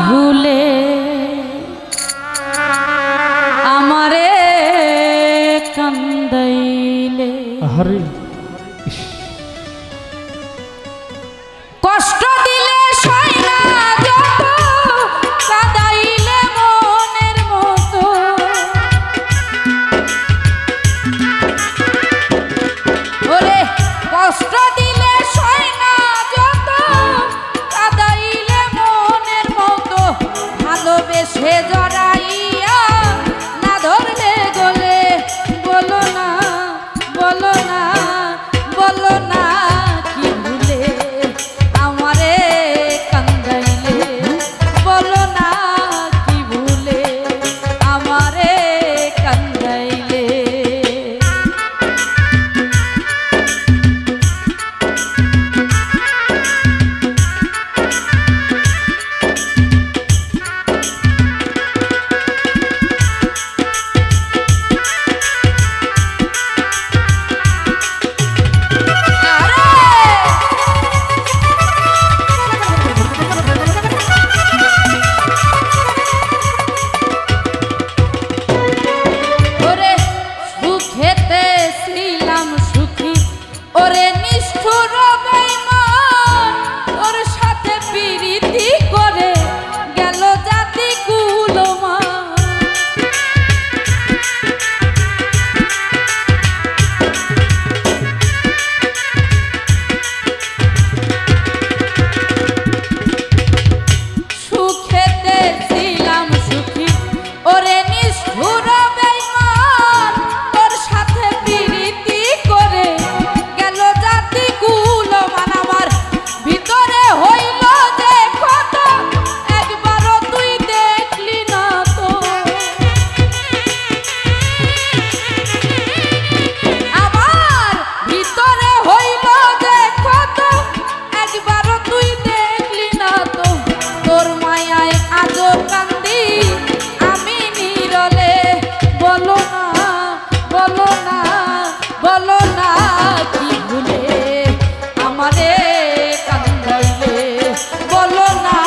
ভুলে আমারে কান্দাইলে আরে কষ্ট দিলে সয় না যত কাঁদাইলে মনের মতো ওরে কষ্ট দিলে সয় না যত কাঁদাইলে মনের মতো ভালোবেসে জড়াইয়া না ধরলে গলে বলো না বলো না বলো না কি ভুলে আমারে কান্দাইলে বলো না কি ভুলে আমারে কান্দাইলে ওরে নিষ্ঠুর বেঈমান তোর সাথে প্রীতি করে গেল জাতি কুলমান সুখেতে ছিলাম সুখী ওরে নিষ্ঠুর বেঈমান তোর সাথে প্রীতি করে বলো না কি ভুলে আমারে কান্দাইলে বলো না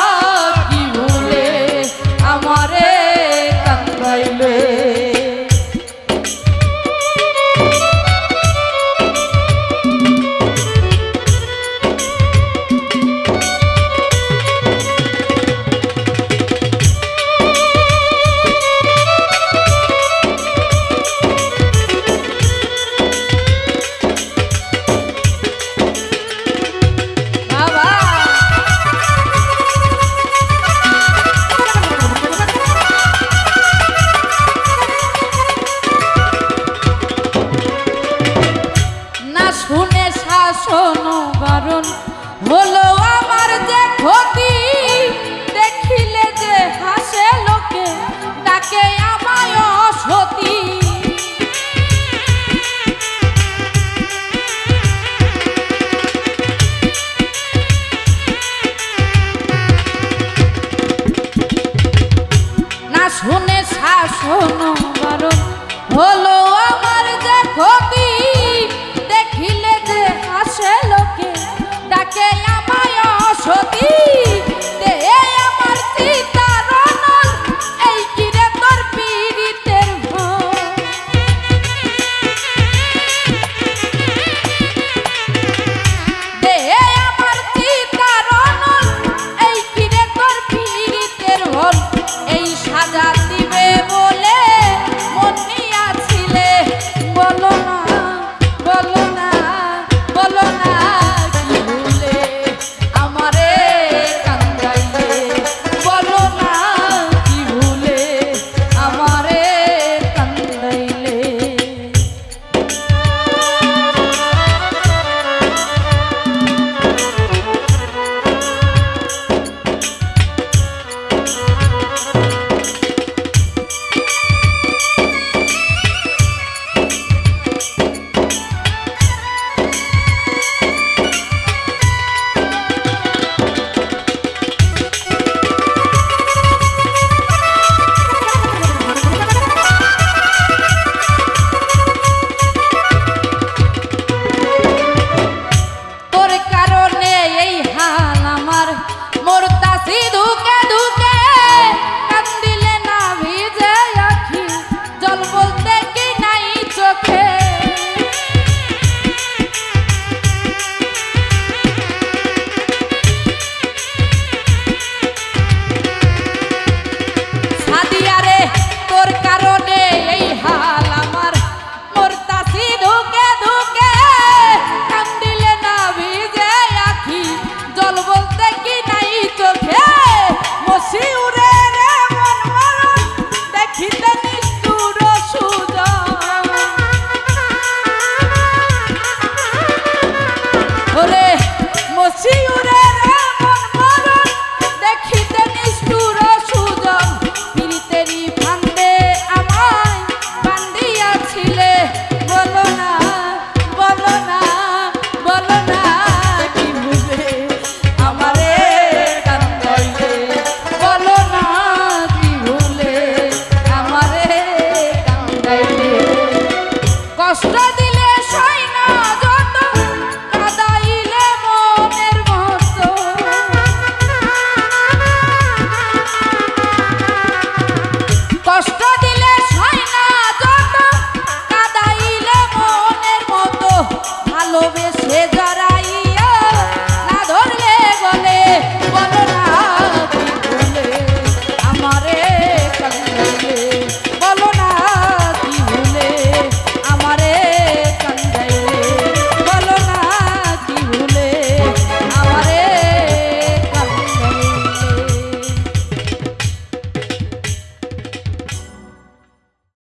কি ভুলে আমারে কান্দাইলে শুনে শাসন বারণ হলো আমার যে ক্ষতি দেখিলে যে হাসে লোকে ডাকে আমায় অসতী না শুনে শাসন বারণ হলো আমার যে ক্ষতি দেখিলে যে হাসে লোকে ডাকে আমায় অসতী দে আমার চিতারণল এই কিরে তোর পীড়িতের ভয় দে আমার চিতারণল এই কিরে তোর পীড়িতের ভয় এই সাজা দিবে বলে মন নিয়াছিল ভালোবেসে